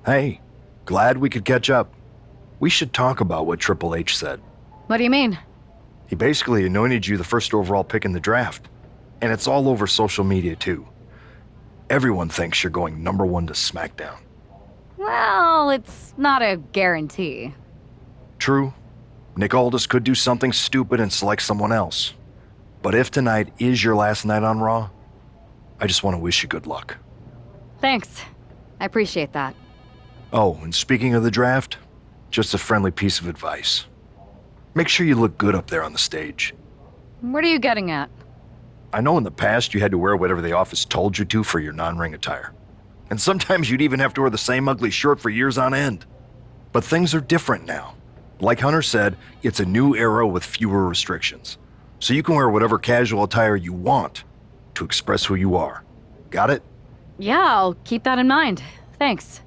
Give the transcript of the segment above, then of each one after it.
Hey, glad we could catch up. We should talk about what Triple H said. What do you mean? He basically anointed you the first overall pick in the draft. And it's all over social media, too. Everyone thinks you're going #1 to SmackDown. Well, it's not a guarantee. True. Nick Aldis could do something stupid and select someone else. But if tonight is your last night on Raw, I just want to wish you good luck. Thanks. I appreciate that. Oh, and speaking of the draft, just a friendly piece of advice. Make sure you look good up there on the stage. What are you getting at? I know in the past you had to wear whatever the office told you to for your non-ring attire. And sometimes you'd even have to wear the same ugly shirt for years on end. But things are different now. Like Hunter said, it's a new era with fewer restrictions. So you can wear whatever casual attire you want to express who you are. Got it? Yeah, I'll keep that in mind. Thanks.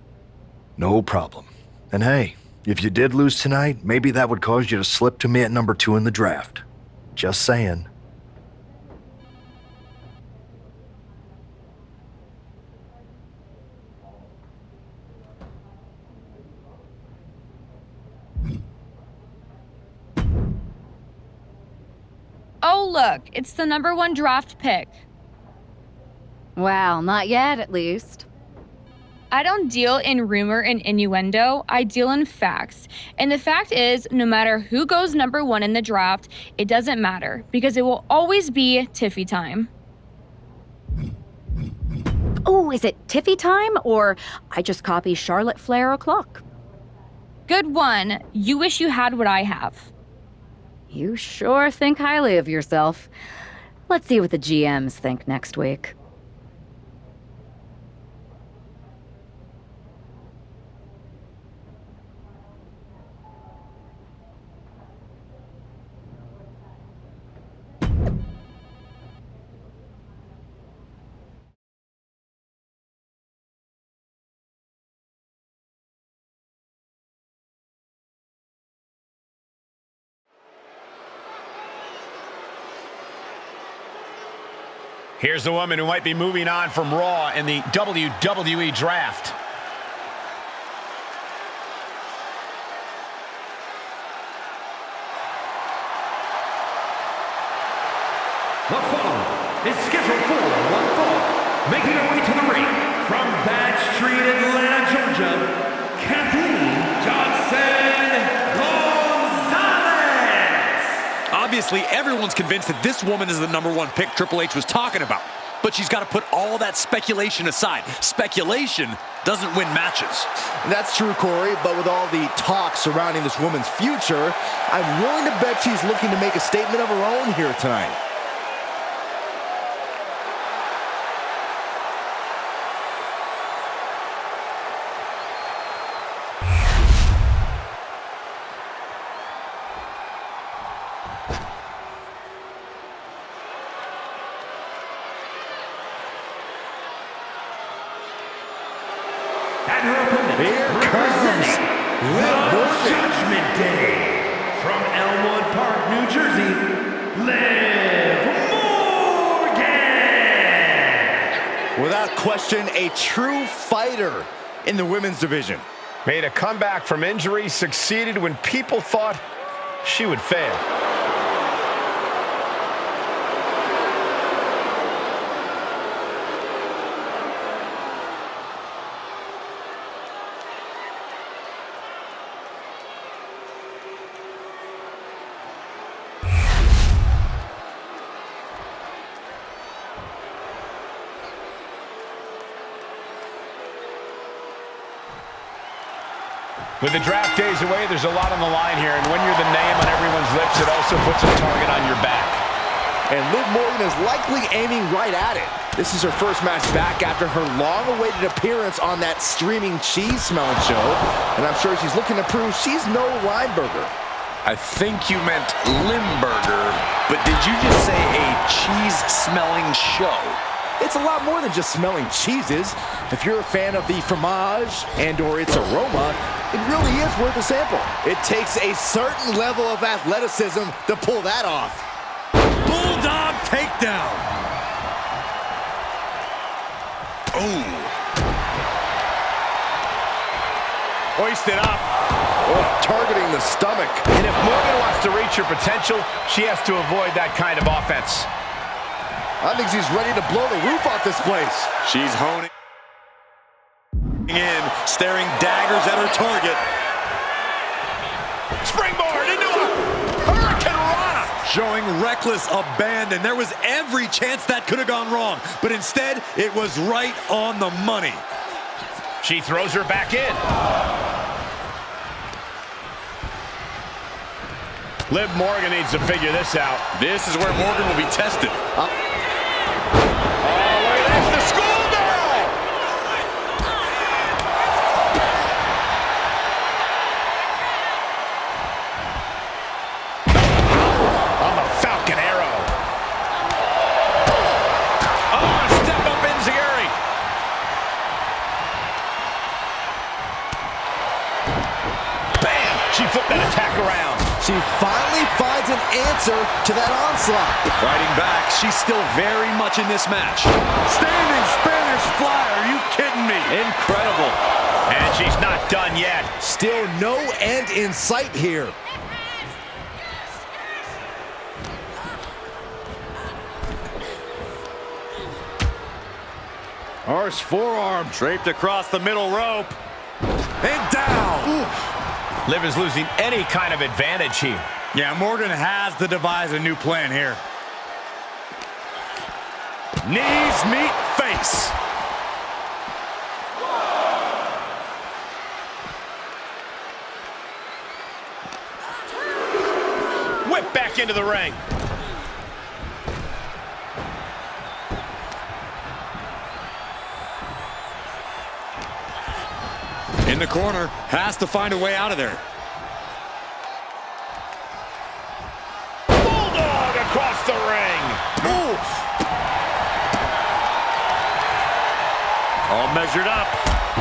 No problem. And hey, if you did lose tonight, maybe that would cause you to slip to me at #2 in the draft. Just saying. Oh, look, it's the #1 draft pick. Well, not yet, at least. I don't deal in rumor and innuendo, I deal in facts. And the fact is, no matter who goes #1 in the draft, it doesn't matter, because it will always be Tiffy time. Oh, is it Tiffy time, or I just copy Charlotte Flair o'clock? Good one. You wish you had what I have. You sure think highly of yourself. Let's see what the GMs think next week. Here's the woman who might be moving on from Raw in the WWE Draft. The following is scheduled for one fall. Making her way to the ring from Bad Street, Atlanta, Georgia, Kathleen Gonzalez. Obviously, everyone's convinced that this woman is the #1 pick Triple H was talking about. But she's got to put all that speculation aside. Speculation doesn't win matches. That's true, Corey, but with all the talk surrounding this woman's future, I'm willing to bet she's looking to make a statement of her own here tonight. And her opponent, Here representing comes the Judgment Day from Elmwood Park, New Jersey, Liv Morgan. Without question, a true fighter in the women's division. Made a comeback from injury, succeeded when people thought she would fail. With the draft days away, there's a lot on the line here, and when you're the name on everyone's lips, it also puts a target on your back. And Liv Morgan is likely aiming right at it. This is her first match back after her long-awaited appearance on that streaming cheese-smelling show, and I'm sure she's looking to prove she's no Lineburger. I think you meant Limburger, but did you just say a cheese-smelling show? It's a lot more than just smelling cheeses. If you're a fan of the fromage and/or its aroma, it really is worth a sample. It takes a certain level of athleticism to pull that off. Bulldog takedown. Oh. Hoisted up. Oh, targeting the stomach. And if Morgan wants to reach her potential, she has to avoid that kind of offense. I think she's ready to blow the roof off this place. She's honing in, staring daggers at her target. Springboard into a Hurricane Rana. Showing reckless abandon. There was every chance that could have gone wrong, but instead, it was right on the money. She throws her back in. Liv Morgan needs to figure this out. This is where Morgan will be tested. Oh, look at this, the schoolgirl! On the Falcon Arrow. Oh, step up Enziguri. Bam! She flipped that attack around. She finally finds an answer to that onslaught. Fighting back, she's still very much in this match. Standing Spanish fly, are you kidding me? Incredible. And she's not done yet. Still no end in sight here. Harsh forearm. Draped across the middle rope. And down. Oof. Liv is losing any kind of advantage here. Yeah, Morgan has to devise a new plan here. Knees meet face. Whip back into the ring. In the corner, has to find a way out of there. Bulldog across the ring. Oof. All measured up.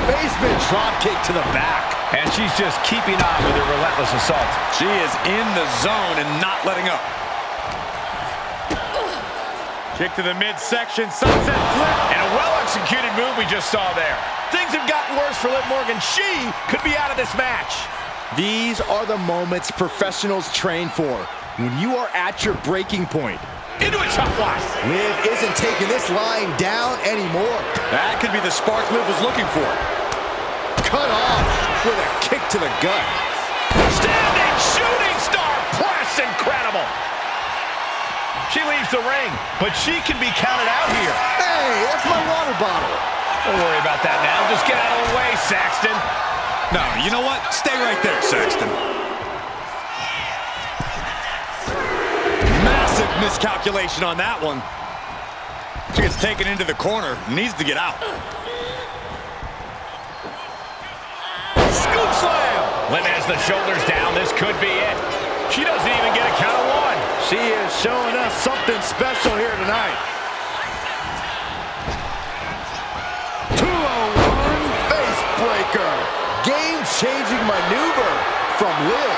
Basement dropkick to the back. And she's just keeping on with her relentless assault. She is in the zone and not letting up. Kick to the midsection, sunset flip. And a well-executed move we just saw there. Things have gotten worse for Liv Morgan. She could be out of this match. These are the moments professionals train for. When you are at your breaking point. Into a chop block. Liv isn't taking this line down anymore. That could be the spark Liv was looking for. Cut off with a kick to the gut. Standing shooting star press. Incredible. She leaves the ring, but she can be counted out here. Hey, that's my water bottle. Don't worry about that now. Just get out of the way, Saxton. No, you know what? Stay right there, Saxton. Massive miscalculation on that one. She gets taken into the corner. Needs to get out. Scoop slam. Liv has the shoulders down. This could be it. She doesn't even get a count of one. She is showing us something special here tonight. 201 face breaker. Game-changing maneuver from Liv.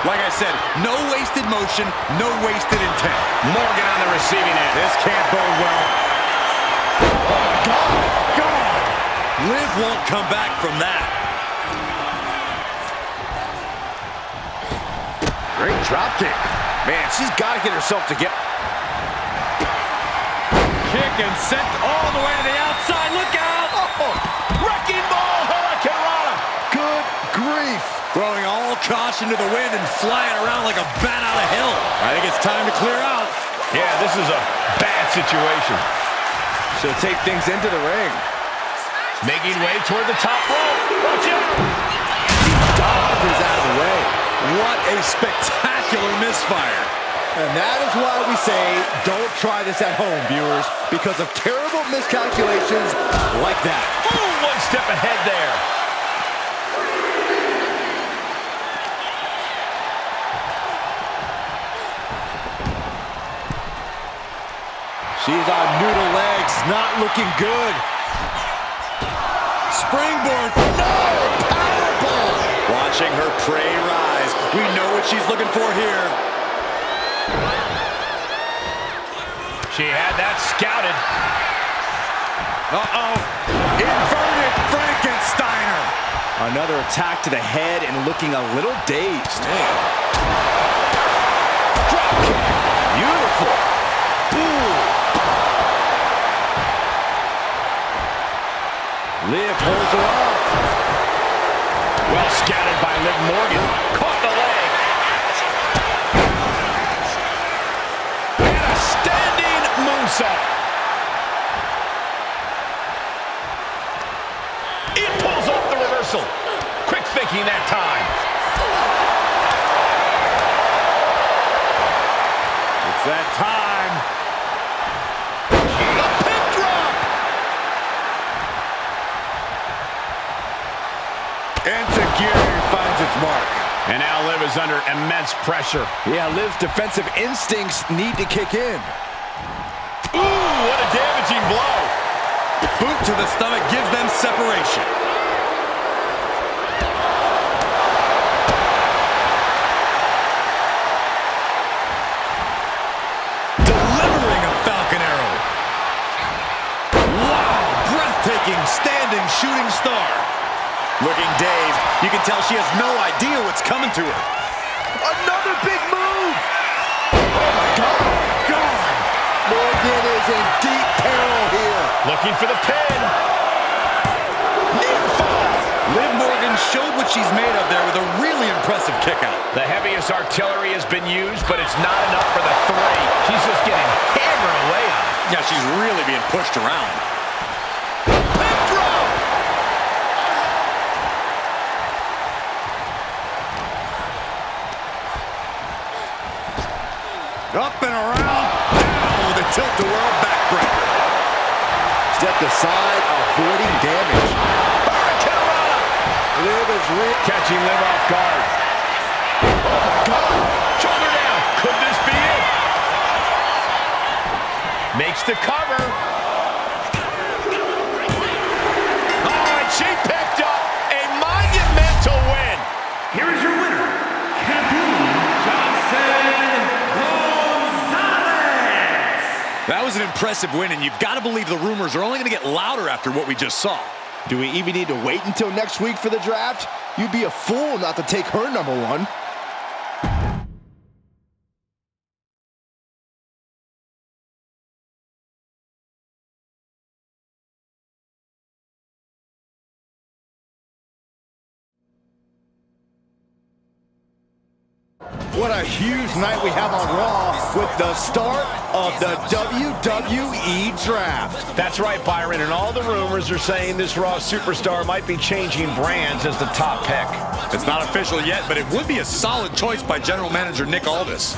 Like I said, no wasted motion, no wasted intent. Morgan on the receiving end. This can't bode well. God. Liv won't come back from that. Great drop kick. Man, she's got to get herself together. Kick and sent all the way to the outside. Look out! Oh, wrecking ball, Hurricane Rana. Good grief. Throwing all caution to the wind and flying around like a bat out of hell. I think it's time to clear out. Yeah, this is a bad situation. She'll take things into the ring. Making way toward the top rope. Watch out! Dodges out of the way. What a spectacular misfire. And that is why we say, don't try this at home, viewers, because of terrible miscalculations like that. Ooh, one step ahead there. She's on noodle legs, not looking good. Springboard. No! Powerbomb. Watching her prey rise. We know what she's looking for here. She had that scouted. Uh-oh. Inverted Frankensteiner. Another attack to the head and looking a little dazed. Drop kick. Beautiful. Ooh. Liv holds her off. Well scattered by Liv Morgan. Caught the leg. And a standing moonsault. It pulls off the reversal. Quick thinking that time. It's that time. A pin drop. Enziguri finds its mark. And now Liv is under immense pressure. Yeah, Liv's defensive instincts need to kick in. Ooh, what a damaging blow. Boot to the stomach gives them separation. Delivering a Falcon Arrow. Wow, breathtaking standing shooting star. Looking dazed, you can tell she has no idea what's coming to her. Another big move. Oh my God. Morgan is in deep peril here. Looking for the pin. Near fall. Liv Morgan showed what she's made of there with a really impressive kick out. The heaviest artillery has been used, but it's not enough for the three. She's just getting hammered away on it. Yeah, she's really being pushed around. Pin drop. Up and around, down with a tilt-a-whirl backbreaker. Stepped aside, avoiding damage. Liv is Catching Liv off guard. Oh my God. Shoulder down. Could this be it? Makes the cover. Oh, and she picked up a monumental win. Here is your winner, Kathleen Gonzalez. That was an impressive win, and you've got to believe the rumors are only going to get louder after what we just saw. Do we even need to wait until next week for the draft? You'd be a fool not to take her number one. What a huge night we have on Raw with the start of the WWE Draft. That's right, Byron, and all the rumors are saying this Raw superstar might be changing brands as the top pick. It's not official yet, but it would be a solid choice by General Manager Nick Aldis.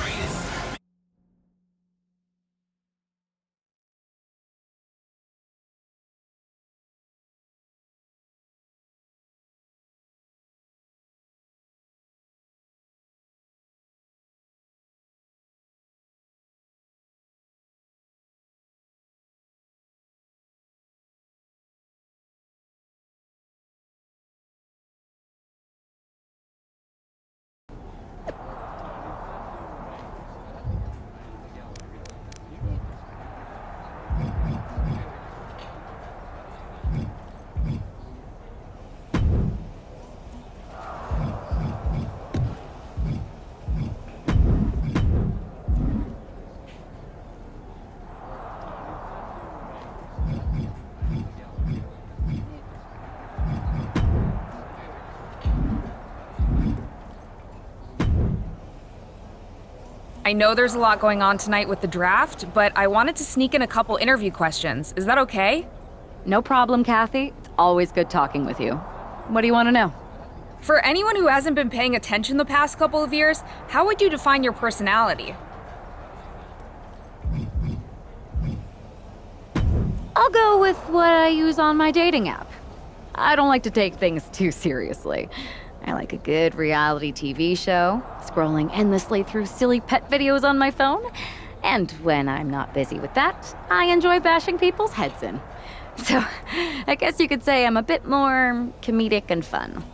I know there's a lot going on tonight with the draft, but I wanted to sneak in a couple interview questions. Is that okay? No problem, Kathy. It's always good talking with you. What do you want to know? For anyone who hasn't been paying attention the past couple of years, how would you define your personality? I'll go with what I use on my dating app. I don't like to take things too seriously. I like a good reality TV show, scrolling endlessly through silly pet videos on my phone, and when I'm not busy with that, I enjoy bashing people's heads in. So, I guess you could say I'm a bit more comedic and fun.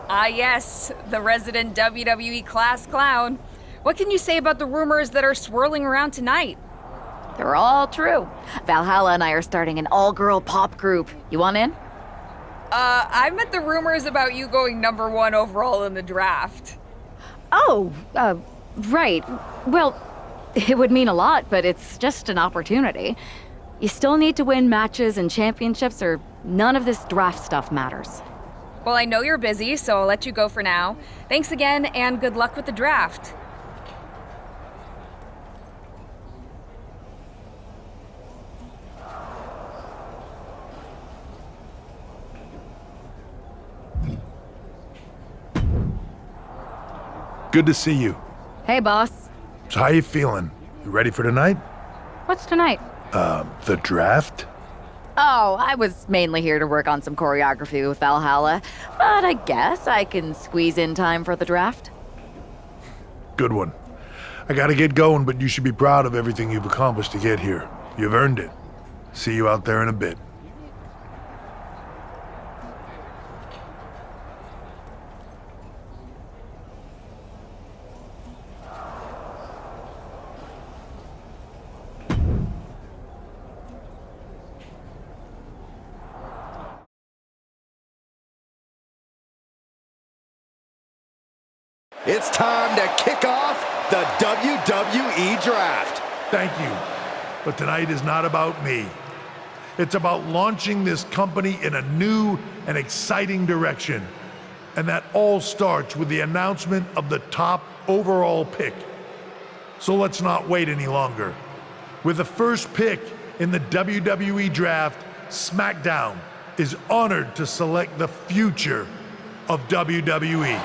Ah yes, the resident WWE class clown. What can you say about the rumors that are swirling around tonight? They're all true. Valhalla and I are starting an all-girl pop group. You want in? I meant the rumors about you going #1 overall in the draft. Oh, right. Well, it would mean a lot, but it's just an opportunity. You still need to win matches and championships, or none of this draft stuff matters. Well, I know you're busy, so I'll let you go for now. Thanks again, and good luck with the draft. Good to see you. Hey, boss. So how you feeling? You ready for tonight? What's tonight? The draft? Oh, I was mainly here to work on some choreography with Valhalla, but I guess I can squeeze in time for the draft. Good one. I gotta get going, but you should be proud of everything you've accomplished to get here. You've earned it. See you out there in a bit. It's time to kick off the WWE Draft. Thank you. But tonight is not about me. It's about launching this company in a new and exciting direction. And that all starts with the announcement of the top overall pick. So let's not wait any longer. With the first pick in the WWE Draft, SmackDown is honored to select the future of WWE.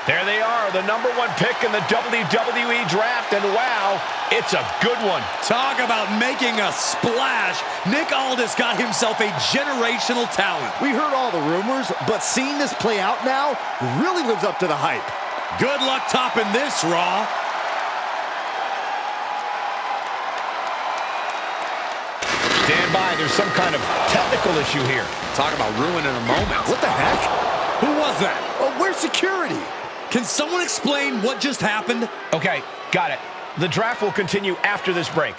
There they are, the #1 pick in the WWE Draft, and wow, it's a good one. Talk about making a splash. Nick Aldis got himself a generational talent. We heard all the rumors, but seeing this play out now really lives up to the hype. Good luck topping this, Raw. Stand by, there's some kind of technical issue here. Talk about ruining a moment. What the heck? Who was that? Oh, where's security? Can someone explain what just happened? Okay, got it. The draft will continue after this break.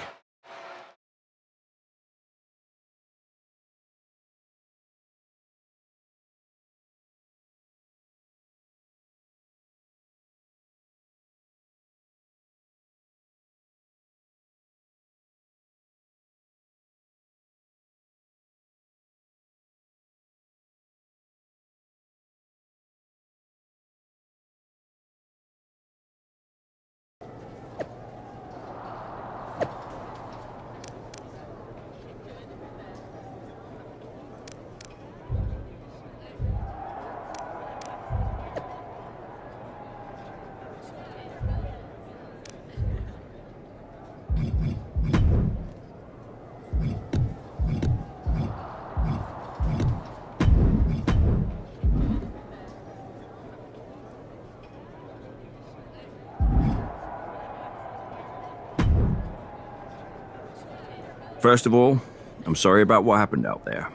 First of all, I'm sorry about what happened out there.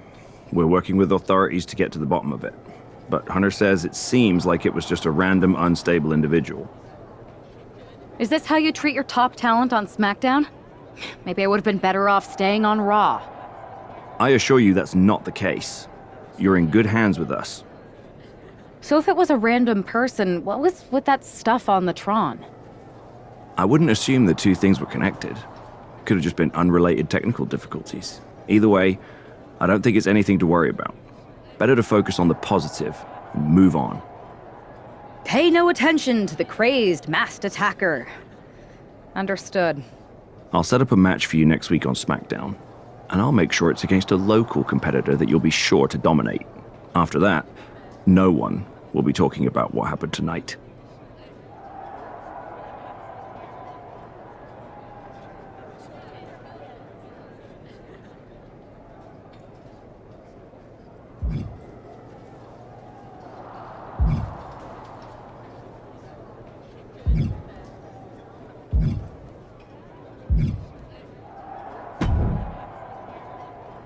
We're working with authorities to get to the bottom of it. But Hunter says it seems like it was just a random, unstable individual. Is this how you treat your top talent on SmackDown? Maybe I would have been better off staying on Raw. I assure you that's not the case. You're in good hands with us. So if it was a random person, what was with that stuff on the Tron? I wouldn't assume the two things were connected. Could have just been unrelated technical difficulties. Either way, I don't think it's anything to worry about. Better to focus on the positive and move on. Pay no attention to the crazed, masked attacker. Understood. I'll set up a match for you next week on SmackDown, and I'll make sure it's against a local competitor that you'll be sure to dominate. After that, no one will be talking about what happened tonight.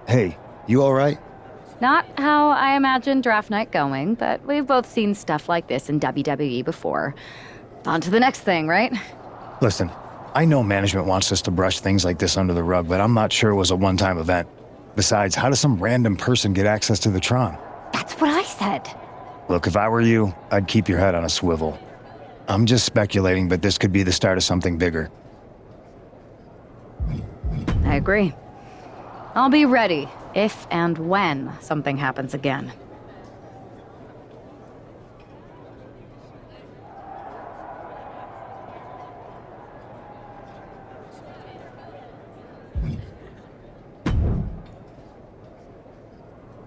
Hey, you all right? Not how I imagined draft night going, but we've both seen stuff like this in WWE before. On to the next thing, right? Listen, I know management wants us to brush things like this under the rug, but I'm not sure it was a one-time event. Besides, how does some random person get access to the Tron? That's what I said. Look, if I were you, I'd keep your head on a swivel. I'm just speculating, but this could be the start of something bigger. I agree. I'll be ready if and when something happens again.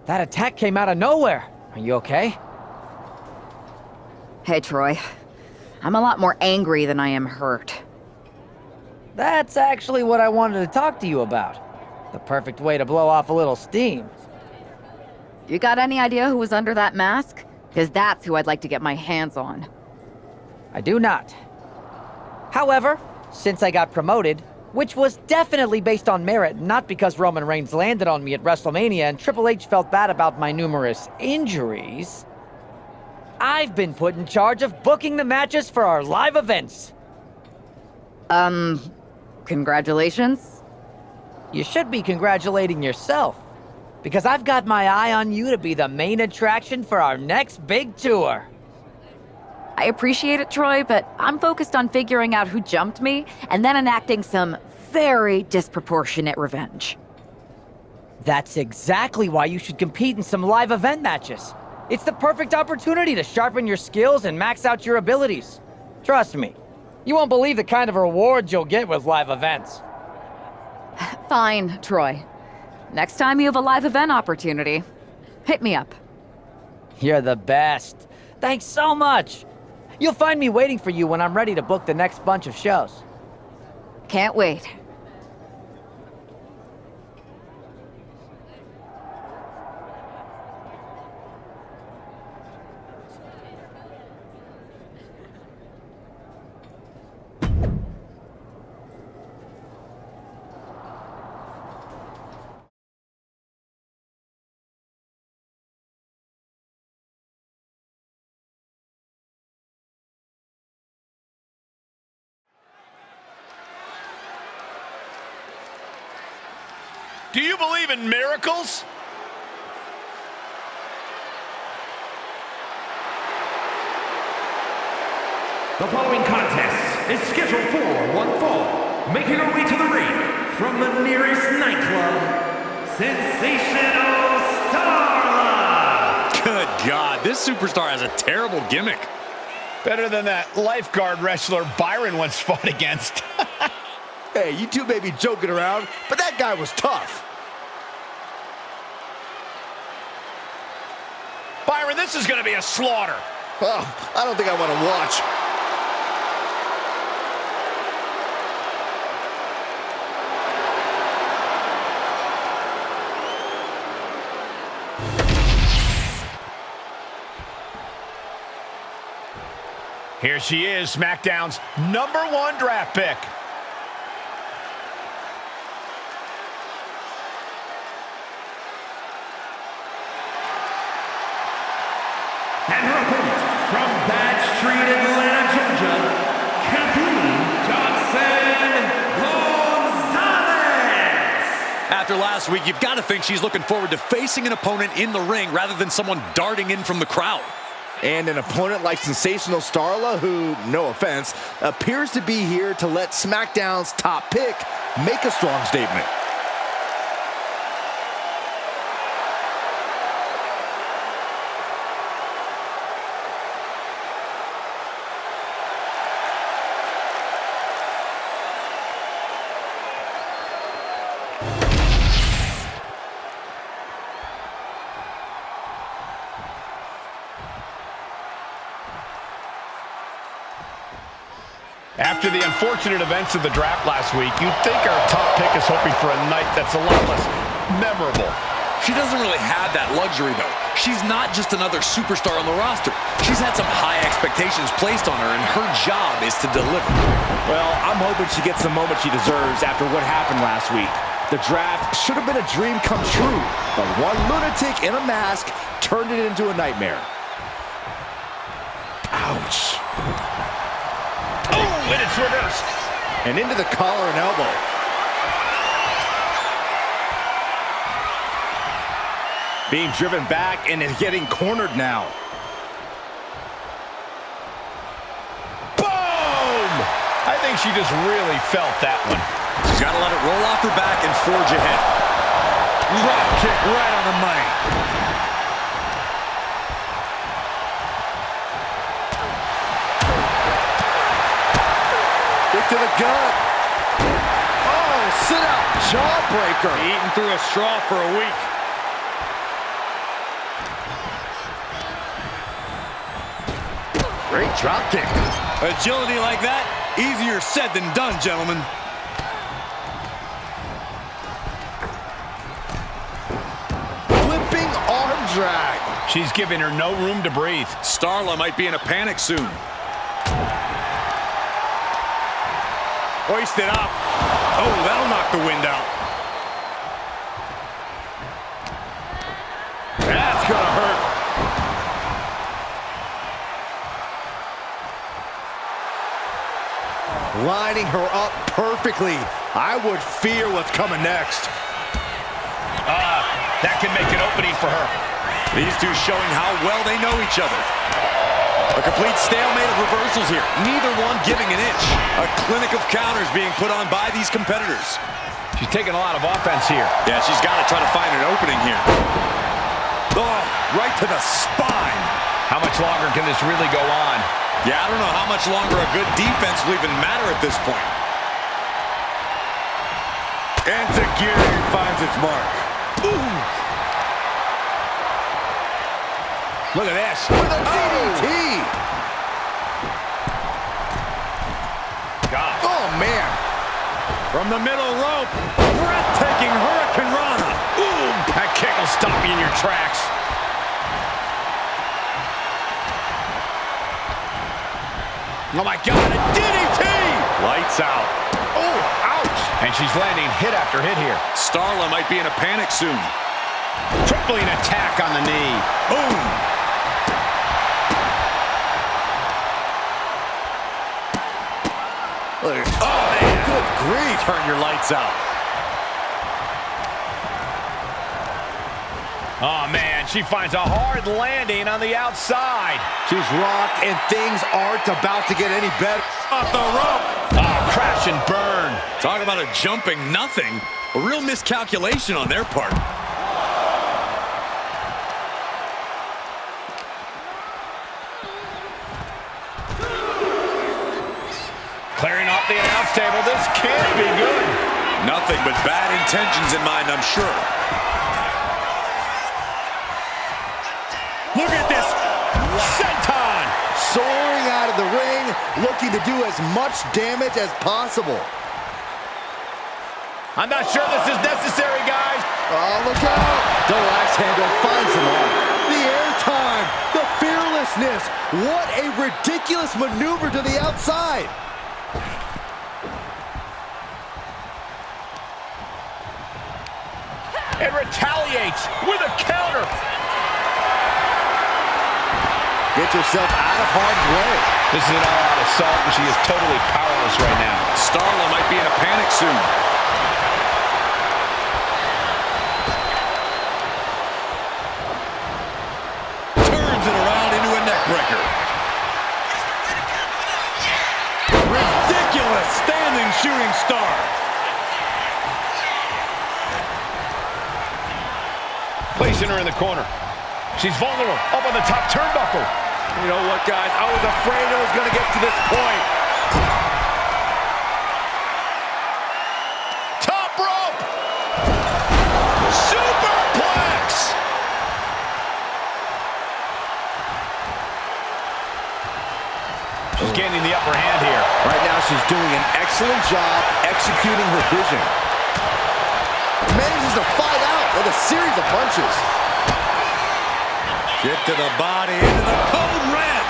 That attack came out of nowhere. Are you okay? Hey, Troy. I'm a lot more angry than I am hurt. That's actually what I wanted to talk to you about. The perfect way to blow off a little steam. You got any idea who was under that mask? Because that's who I'd like to get my hands on. I do not. However, since I got promoted, which was definitely based on merit, not because Roman Reigns landed on me at WrestleMania and Triple H felt bad about my numerous injuries, I've been put in charge of booking the matches for our live events. Congratulations? You should be congratulating yourself, because I've got my eye on you to be the main attraction for our next big tour. I appreciate it, Troy, but I'm focused on figuring out who jumped me and then enacting some very disproportionate revenge. That's exactly why you should compete in some live event matches. It's the perfect opportunity to sharpen your skills and max out your abilities. Trust me, you won't believe the kind of rewards you'll get with live events. Fine, Troy. Next time you have a live event opportunity, hit me up. You're the best. Thanks so much. You'll find me waiting for you when I'm ready to book the next bunch of shows. Can't wait. Do you believe in miracles? The following contest is scheduled for one fall. Making her way to the ring from the nearest nightclub, Sensational Starla! Good God, this superstar has a terrible gimmick. Better than that lifeguard wrestler Byron once fought against. Hey, you two may be joking around, but that guy was tough. Byron, this is going to be a slaughter. Oh, I don't think I want to watch. Here she is, SmackDown's #1 draft pick. And her opponent from Bad Street, Atlanta, Georgia, Kathleen Gonzalez! After last week, you've got to think she's looking forward to facing an opponent in the ring rather than someone darting in from the crowd. And an opponent like Sensational Starla, who, no offense, appears to be here to let SmackDown's top pick make a strong statement. After the unfortunate events of the draft last week, you'd think our top pick is hoping for a night that's a lot less memorable. She doesn't really have that luxury, though. She's not just another superstar on the roster. She's had some high expectations placed on her, and her job is to deliver. Well, I'm hoping she gets the moment she deserves after what happened last week. The draft should have been a dream come true, but one lunatic in a mask turned it into a nightmare. Ouch. Oh, and it's reversed. And into the collar and elbow. Being driven back and is getting cornered now. Boom! I think she just really felt that one. She's got to let it roll off her back and forge ahead. Drop kick right on the money. Kick to the gut. Oh, sit out jawbreaker. Eating through a straw for a week. Great drop kick. Agility like that, easier said than done, gentlemen. Flipping arm drag. She's giving her no room to breathe. Starla might be in a panic soon. Hoisted up. Oh, that'll knock the wind out. That's gonna hurt. Lining her up perfectly. I would fear what's coming next. That can make an opening for her. These two showing how well they know each other. A complete stalemate of reversals here. Neither one giving an inch. A clinic of counters being put on by these competitors. She's taking a lot of offense here. Yeah, she's got to try to find an opening here. Oh, right to the spine. How much longer can this really go on? Yeah, I don't know how much longer a good defense will even matter at this point. And Zagiri finds its mark. Ooh. Look at this. With a DDT. God. Oh, man. From the middle rope. Breathtaking Hurricane Rana. Ooh, that kick will stop you in your tracks. Oh, my God. A DDT. Lights out. Oh, ouch. And she's landing hit after hit here. Starla might be in a panic soon. Tripling attack on the knee. Boom. Oh, man. Good grief. Turn your lights out. Oh, man, she finds a hard landing on the outside. She's rocked, and things aren't about to get any better. Off the rope. Crash and burn. Talk about a jumping nothing. A real miscalculation on their part. Clearing off the announce table. This can't be good. Nothing but bad intentions in mind, I'm sure. Look at this. Senton soaring out of the ring, looking to do as much damage as possible. I'm not sure this is necessary, guys. Oh, look out. Double axe handle finds them all. The airtime, the fearlessness. What a ridiculous maneuver to the outside. And retaliates with a counter. Gets herself out of harm's way. This is an all-out assault, and she is totally powerless right now. Starla might be in a panic soon. Turns it around into a neck breaker. Ridiculous standing shooting star. Placing her in the corner. She's vulnerable, up on the top turnbuckle. You know what, guys? I was afraid it was going to get to this point. Top rope! Superplex! She's gaining the upper hand here. Right now, she's doing an excellent job executing her vision. Manages to fight out with a series of punches. Get to the body, into the code red.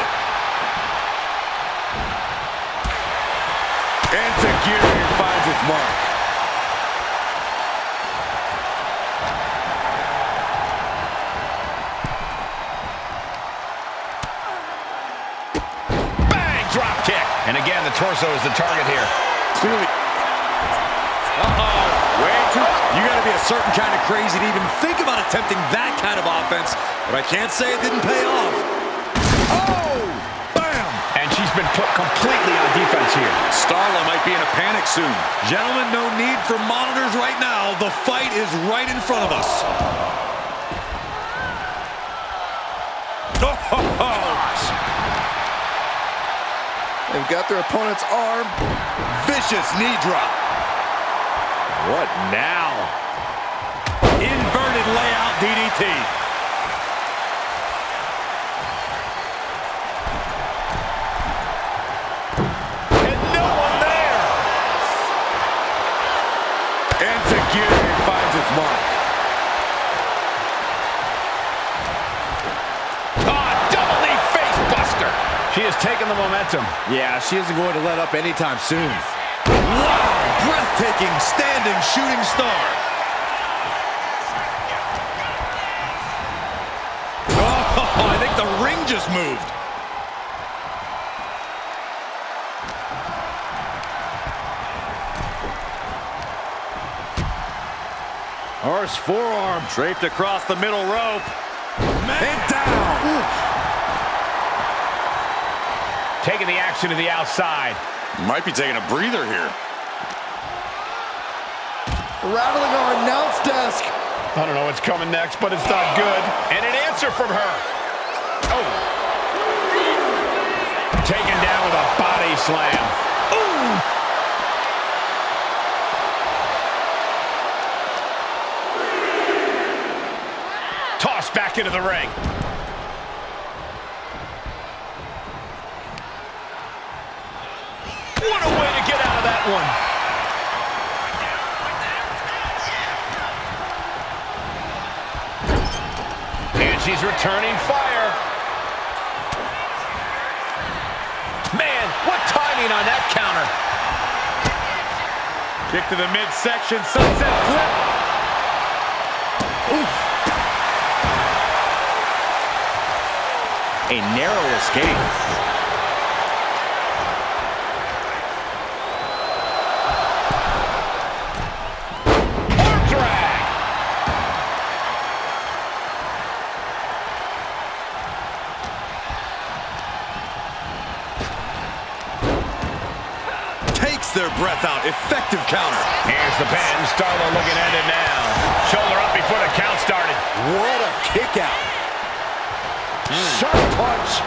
And Zagiri finds its mark. Bang! Drop kick. And again, the torso is the target here. Clearly. Uh-oh. Way too. You got to be a certain kind of crazy to even think about attempting that kind of offense, but I can't say it didn't pay off. Oh! Bam! And she's been put completely on defense here. Starla might be in a panic soon. Gentlemen, no need for monitors right now. The fight is right in front of us. They've got their opponent's arm. Vicious knee drop. What now? Inverted layout DDT. And no one there. Insecurity finds its mark. Double knee face buster. She has taken the momentum. Yeah, she isn't going to let up anytime soon. Wow! Breathtaking standing shooting star. Oh, I think the ring just moved. Horse forearm. Draped across the middle rope. And down. Oof. Taking the action to the outside. Might be taking a breather here. Rattling our announce desk. I don't know what's coming next, but it's not good. And an answer from her. Oh. Taken down with a body slam. Ooh. Tossed back into the ring. What a way to get out of that one. She's returning fire. Man, what timing on that counter. Kick to the midsection, sunset flip. Oof. A narrow escape. Their breath out. Effective counter. Here's the pin. Starla looking at it now. Shoulder up before the count started. What a kick out. Sharp punch.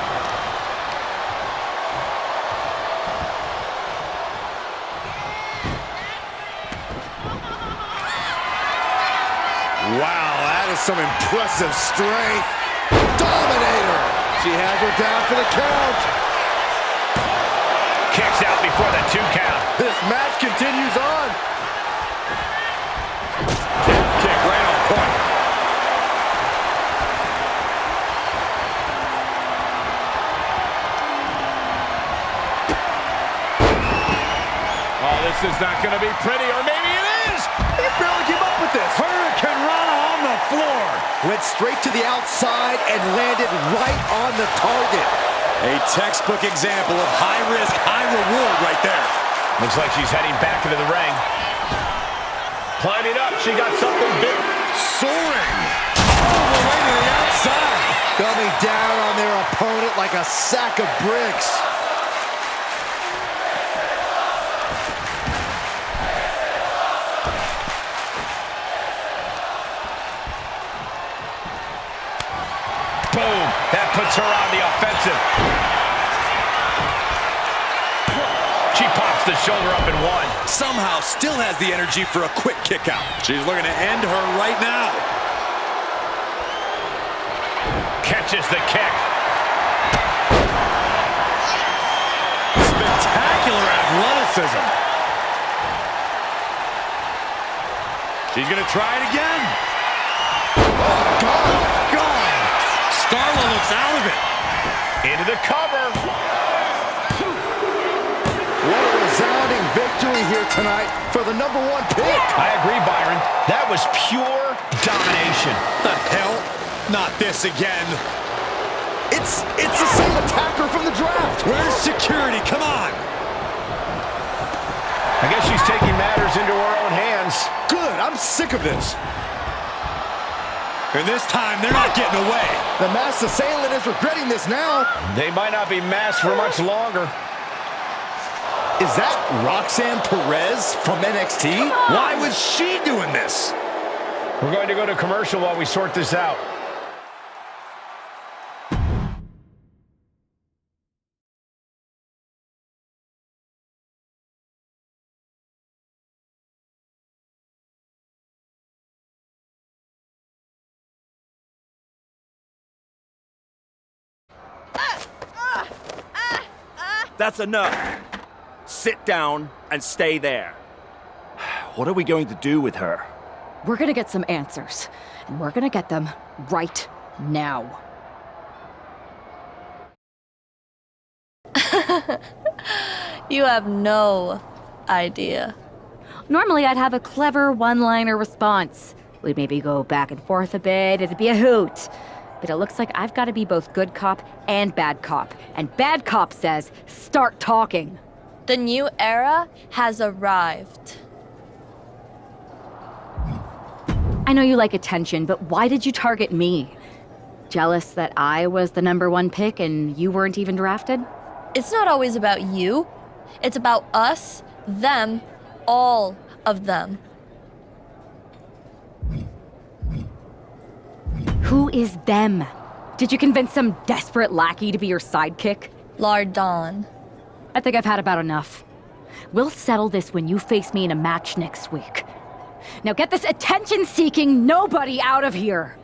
Wow, that is some impressive strength. Dominator. She has her down for the count. Kicks out before the 2 count. This match continues on. Kick right on point. Oh, this is not going to be pretty, or maybe it is. He barely came up with this. Hurricane Rana on the floor. Went straight to the outside and landed right on the target. A textbook example of high risk, high reward right there. Looks like she's heading back into the ring. Climbing up, she got something big. Soaring. All the way to the outside. Coming down on their opponent like a sack of bricks. Boom. That puts her on the offensive. She pops the shoulder up in one. Somehow still has the energy for a quick kick out. She's looking to end her right now. Catches the kick. Spectacular athleticism. She's going to try it again. Oh, God. Starla looks out of it. Into the cover. What a resounding victory here tonight for the #1 pick. I agree, Byron. That was pure domination. The hell? Not this again. It's the same attacker from the draft. Where's security? Come on. I guess she's taking matters into her own hands. Good, I'm sick of this. And this time, they're not getting away. The masked assailant is regretting this now. They might not be masked for much longer. Is that Roxanne Perez from NXT? Why was she doing this? We're going to go to commercial while we sort this out. That's enough. Sit down and stay there. What are we going to do with her? We're gonna get some answers, and we're gonna get them right now. You have no idea. Normally, I'd have a clever one-liner response. We'd maybe go back and forth a bit, it'd be a hoot. But it looks like I've got to be both good cop and bad cop. And bad cop says, start talking. The new era has arrived. I know you like attention, but why did you target me? Jealous that I was the #1 pick and you weren't even drafted? It's not always about you. It's about us, them, all of them. Who is them? Did you convince some desperate lackey to be your sidekick? Lardon. I think I've had about enough. We'll settle this when you face me in a match next week. Now get this attention-seeking nobody out of here!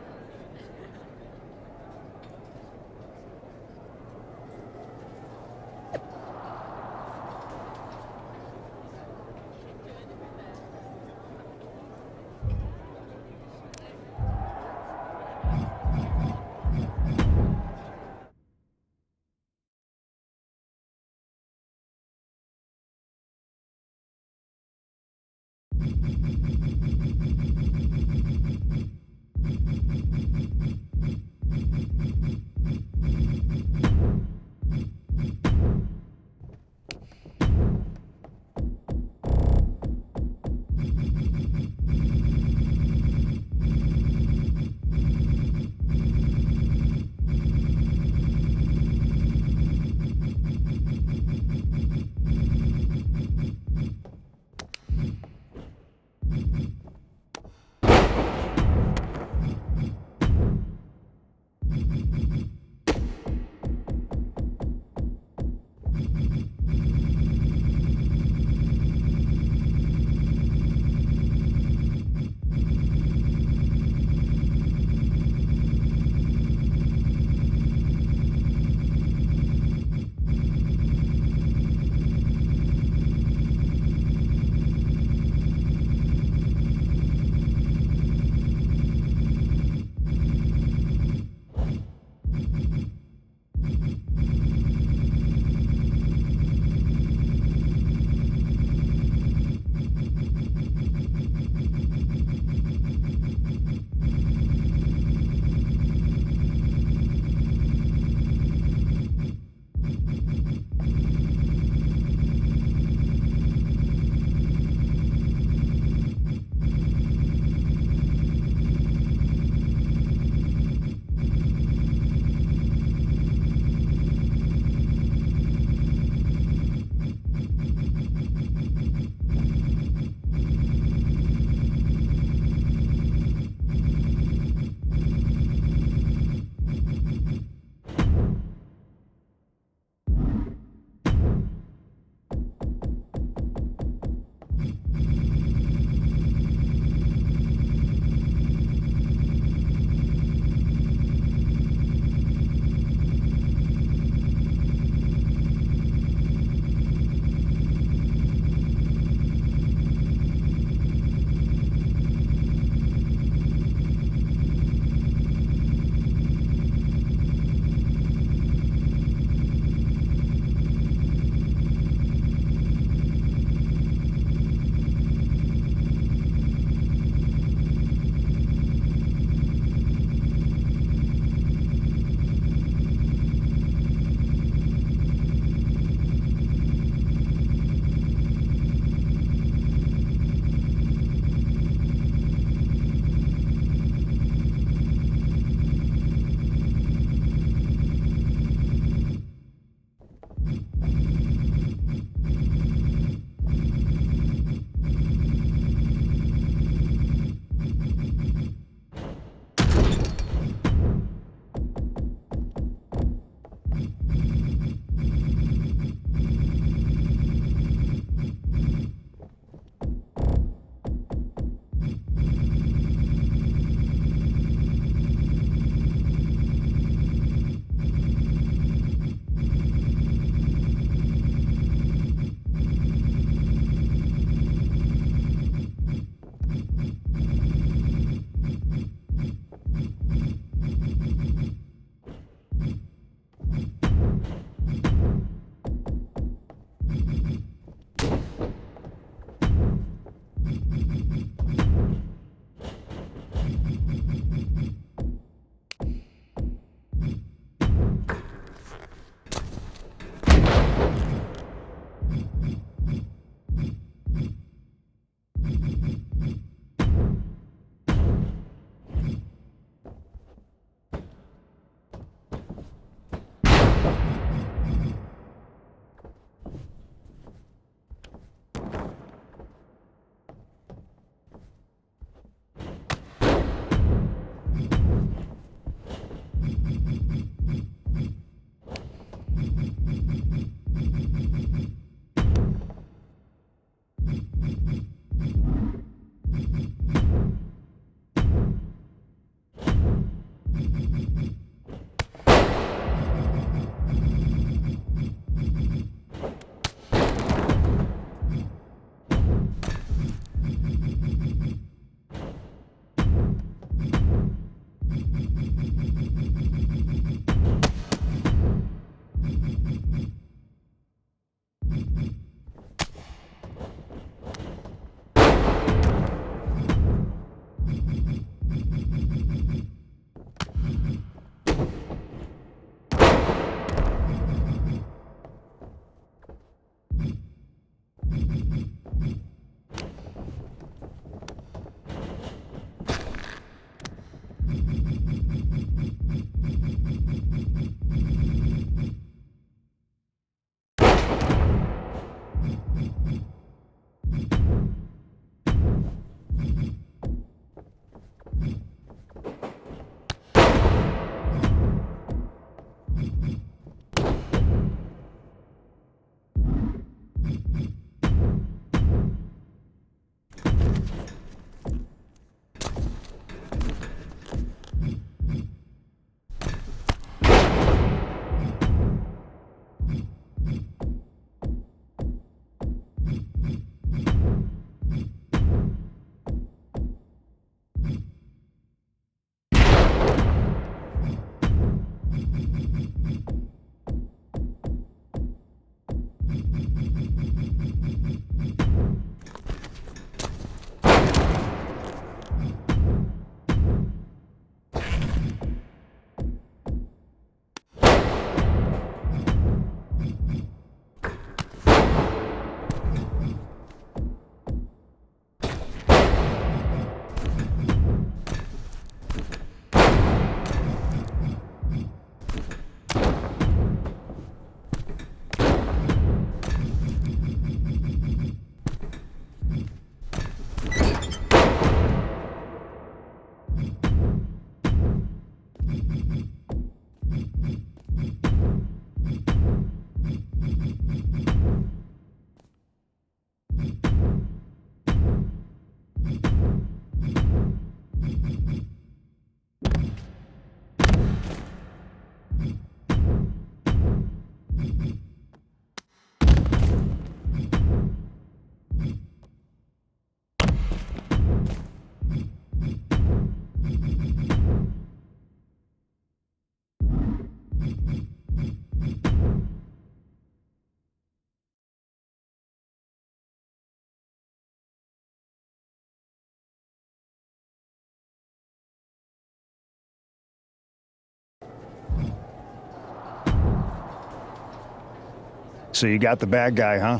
So you got the bad guy, huh?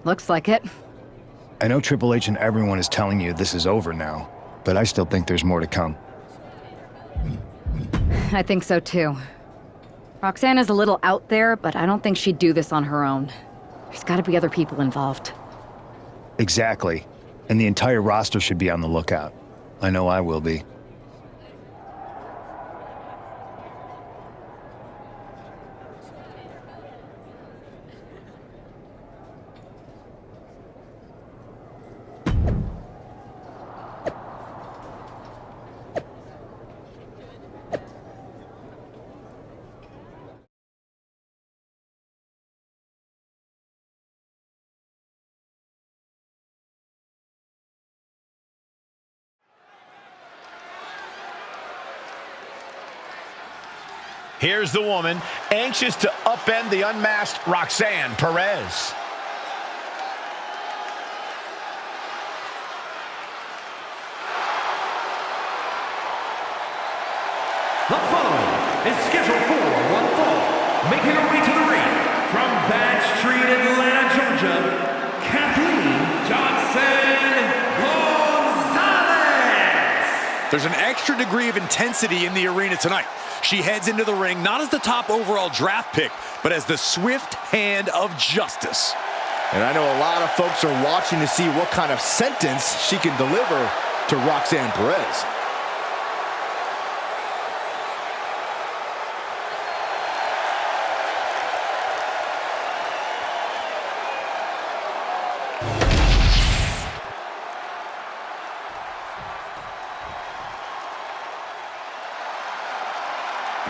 Looks like it. I know Triple H and everyone is telling you this is over now, but I still think there's more to come. I think so too. Roxanne is a little out there, but I don't think she'd do this on her own. There's gotta be other people involved. Exactly. And the entire roster should be on the lookout. I know I will be. Here's the woman, anxious to upend the unmasked Roxanne Perez. The following is scheduled for one fall. Making her way to the ring from Bad Street, Atlanta, Georgia, Kathleen Johnson Gonzalez. There's an extra degree of intensity in the arena tonight. She heads into the ring not as the top overall draft pick, but as the swift hand of justice. And I know a lot of folks are watching to see what kind of sentence she can deliver to Roxanne Perez.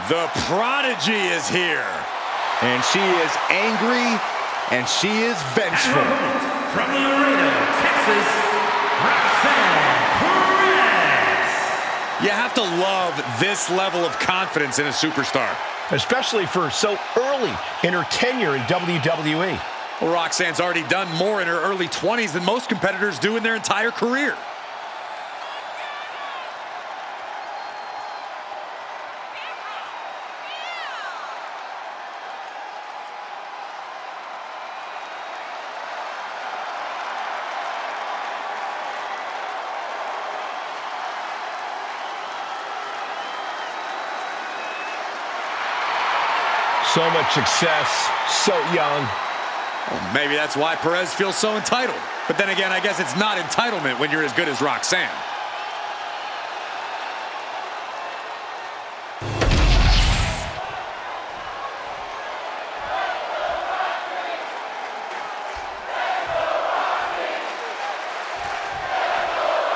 The prodigy is here. And she is angry, and she is vengeful. From Laredo, Texas, Roxanne Perez. You have to love this level of confidence in a superstar. Especially for so early in her tenure in WWE. Well, Roxanne's already done more in her early 20s than most competitors do in their entire career. So much success, so young. Well, maybe that's why Perez feels so entitled. But then again, I guess it's not entitlement when you're as good as Roxanne.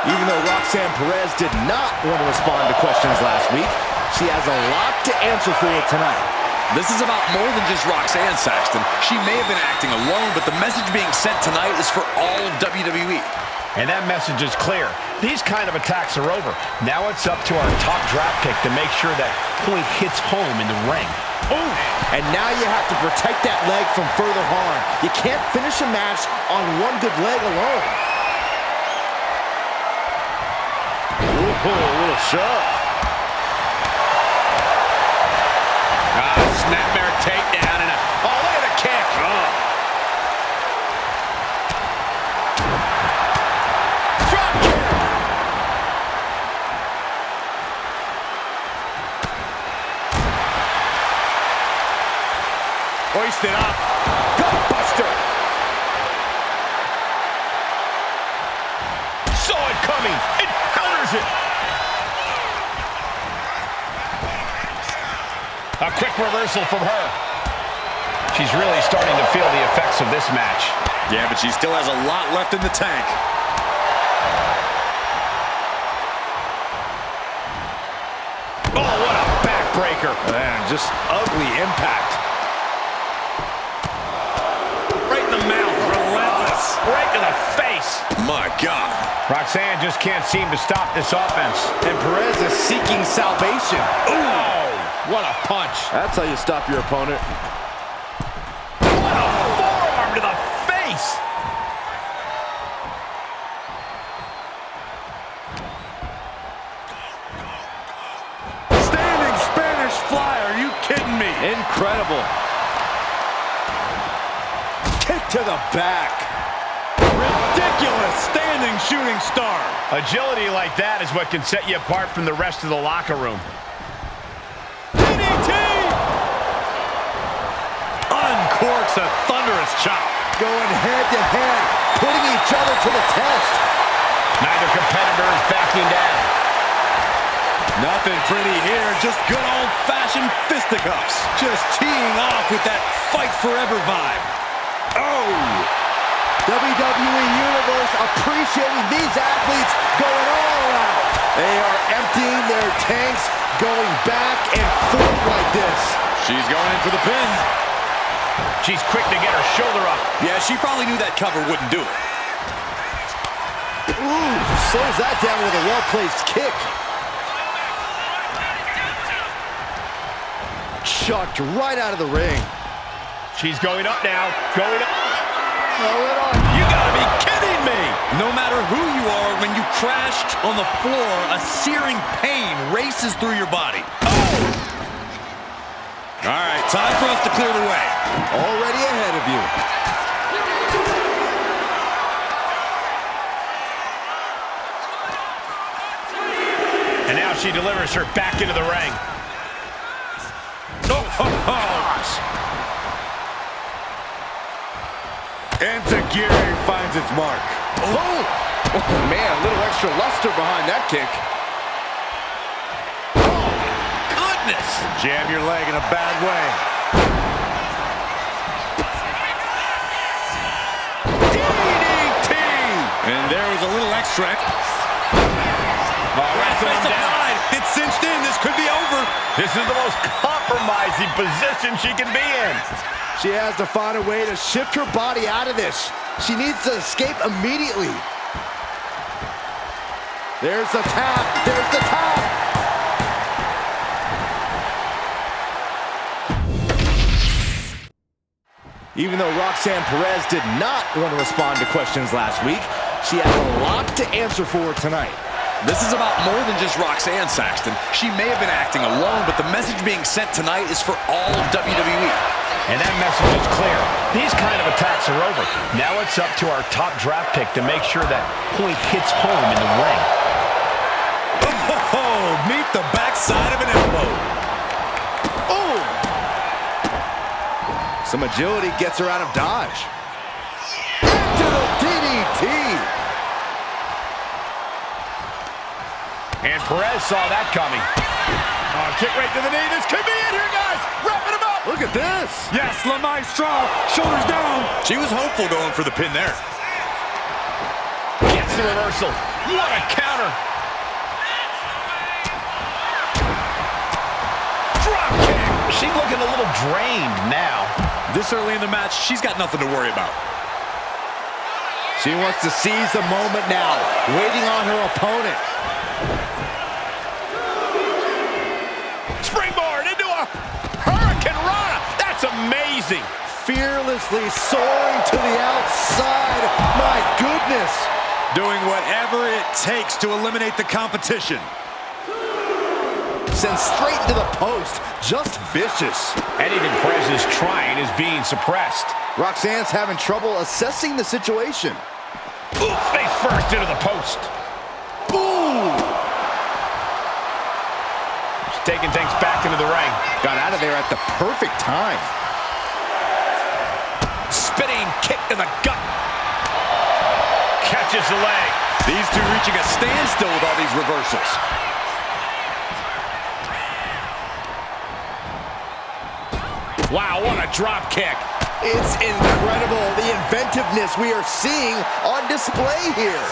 Even though Roxanne Perez did not want to respond to questions last week, she has a lot to answer for tonight. This is about more than just Roxanne Saxton. She may have been acting alone, but the message being sent tonight is for all of WWE. And that message is clear. These kind of attacks are over. Now it's up to our top draft pick to make sure that point hits home in the ring. Ooh. And now you have to protect that leg from further harm. You can't finish a match on one good leg alone. Ooh, a little shove. Snapmare takedown and oh, look at the kick. Oh. Drop kick. Hoisted up. Gutbuster. Saw it coming. It counters it. A quick reversal from her. She's really starting to feel the effects of this match. Yeah, but she still has a lot left in the tank. Oh, what a backbreaker. Man, just ugly impact. Right in the mouth, relentless. Right to the face. My God. Roxanne just can't seem to stop this offense. And Perez is seeking salvation. Ooh. What a punch. That's how you stop your opponent. What a forearm to the face. Standing Spanish fly. Are you kidding me? Incredible. Kick to the back. Ridiculous standing shooting star. Agility like that is what can set you apart from the rest of the locker room. Uncorks a thunderous chop. Going head to head, putting each other to the test. Neither competitor is backing down. Nothing pretty here, just good old-fashioned fisticuffs. Just teeing off with that fight forever vibe. Oh! WWE Universe appreciating these athletes going all out. They are emptying their tanks, going back and forth like this. She's going in for the pin. She's quick to get her shoulder up. Yeah, she probably knew that cover wouldn't do it. Ooh, slows that down with a well-placed kick. Chucked right out of the ring. She's going up now. Going up. You gotta be kidding me! No matter who you are, when you crashed on the floor, a searing pain races through your body. Oh! All right, time for us to clear the way. Already ahead of you. And now she delivers her back into the ring. Oh, Enziguri finds its mark. Oh man, a little extra luster behind that kick. Oh, goodness! Jam your leg in a bad way. DDT! And there was a little extra. It's cinched in. This could be over. This is the most compromising position she can be in. She has to find a way to shift her body out of this. She needs to escape immediately. There's the tap. There's the tap. Even though Roxanne Perez did not want to respond to questions last week, she has a lot to answer for tonight. This is about more than just Roxanne Saxton. She may have been acting alone, but the message being sent tonight is for all of WWE. And that message is clear. These kind of attacks are over. Now it's up to our top draft pick to make sure that point hits home in the ring. Oh, meet the backside of an elbow. Oh! Some agility gets her out of dodge. Into the DDT. And Perez saw that coming. Oh, kick right to the knee. This could be it here, guys. Wrapping him up. Look at this. Yes, La Maestro, shoulders down. She was hopeful going for the pin there. Gets the reversal. What a counter. Drop kick. She's looking a little drained now. This early in the match, she's got nothing to worry about. She wants to seize the moment now, waiting on her opponent. Springboard into a Hurricane Rana. That's amazing. Fearlessly soaring to the outside. My goodness. Doing whatever it takes to eliminate the competition. Sent straight into the post. Just vicious. Anything Perez is trying is being suppressed. Roxanne's having trouble assessing the situation. Ooh, face first into the post. Ooh! She's taking things back into the ring. Got out of there at the perfect time. Spinning kick to the gut. Catches the leg. These two reaching a standstill with all these reversals. Wow, what a drop kick. It's incredible, the inventiveness we are seeing on display here.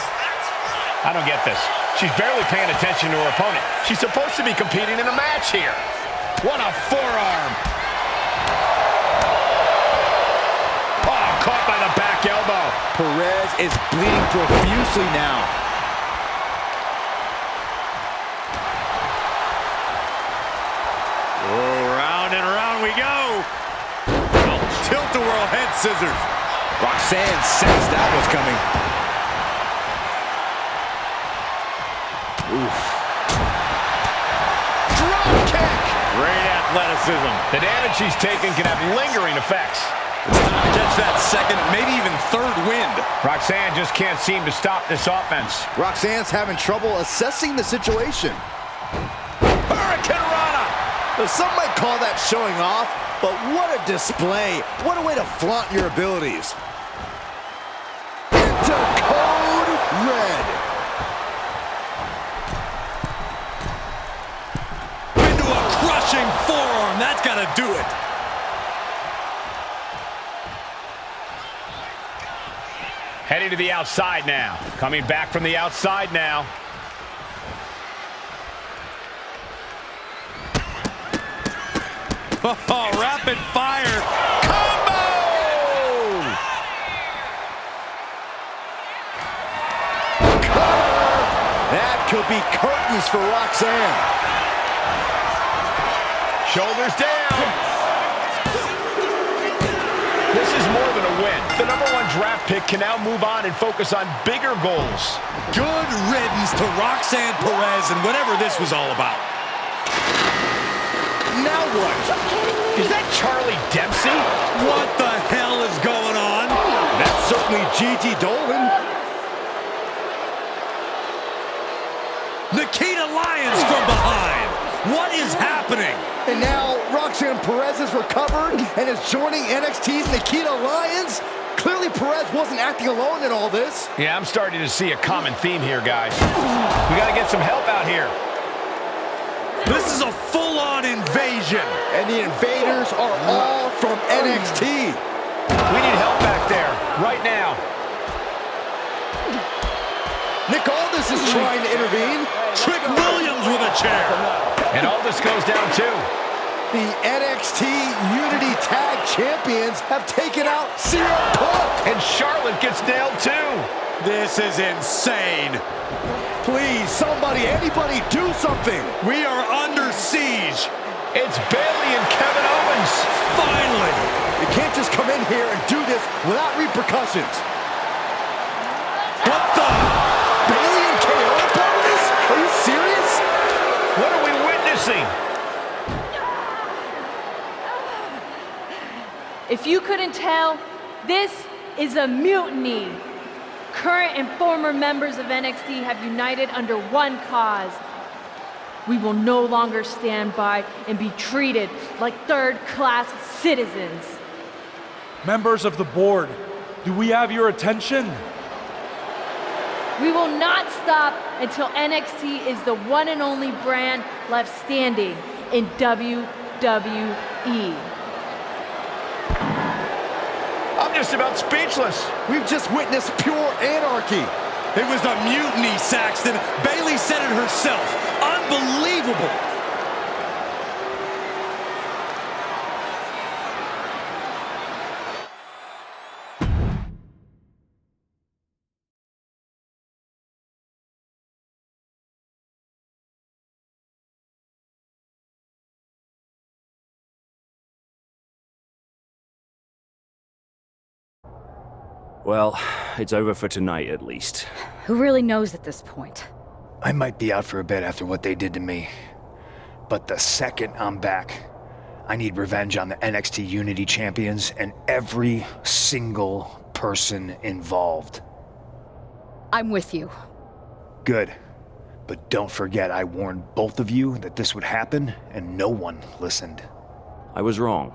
I don't get this. She's barely paying attention to her opponent. She's supposed to be competing in a match here. What a forearm. Oh, caught by the back elbow. Perez is bleeding profusely now. Oh, round and round we go. Tilt-a-whirl head scissors. Roxanne sensed that was coming. Oof. Drop kick. Great athleticism. The damage she's taken can have lingering effects. It's time to catch that second, maybe even third wind. Roxanne just can't seem to stop this offense. Roxanne's having trouble assessing the situation. Hurricane Rana. Now, some might call that showing off, but what a display. What a way to flaunt your abilities. Into code red. Into a crushing forearm. That's got to do it. Heading to the outside now. Coming back from the outside now. Oh, rapid fire. Combo! Cover! That could be curtains for Roxanne. Shoulders down. This is more than a win. The #1 draft pick can now move on and focus on bigger goals. Good riddance to Roxanne Perez and whatever this was all about. Now what? Is that Charlie Dempsey? What the hell is going on? That's certainly Gigi Dolan. Nikita Lyons from behind. What is happening? And now Roxanne Perez has recovered and is joining NXT's Nikita Lyons. Clearly Perez wasn't acting alone in all this. Yeah, I'm starting to see a common theme here, guys. We got to get some help out here. This is a full-on invasion. And the invaders are all from NXT. We need help back there, right now. Nick Aldis is trying to intervene. Trick Williams with a chair. And Aldis goes down too. The NXT Unity Tag Champions have taken out CM Punk. And Charlotte gets nailed too. This is insane. Please, somebody, anybody, do something. We are under siege. It's Bayley and Kevin Owens. Finally. You can't just come in here and do this without repercussions. What the? Bayley and KO are part of this? Are you serious? What are we witnessing? If you couldn't tell, this is a mutiny. Current and former members of NXT have united under one cause. We will no longer stand by and be treated like third-class citizens. Members of the board, do we have your attention? We will not stop until NXT is the one and only brand left standing in WWE. I'm just about speechless. We've just witnessed pure anarchy. It was a mutiny, Saxton. Bayley said it herself. Unbelievable. Well, it's over for tonight at least. Who really knows at this point? I might be out for a bit after what they did to me. But the second I'm back, I need revenge on the NXT Unity Champions and every single person involved. I'm with you. Good. But don't forget I warned both of you that this would happen, and no one listened. I was wrong.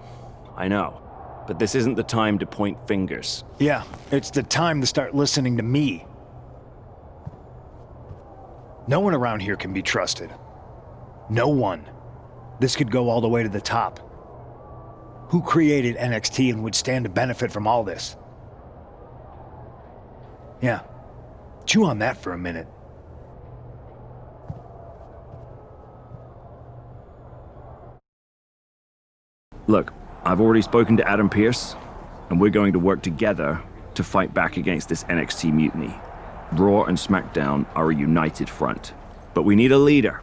I know. But this isn't the time to point fingers. Yeah, it's the time to start listening to me. No one around here can be trusted. No one. This could go all the way to the top. Who created NXT and would stand to benefit from all this? Yeah. Chew on that for a minute. Look, I've already spoken to Adam Pearce, and we're going to work together to fight back against this NXT mutiny. Raw and SmackDown are a united front. But we need a leader.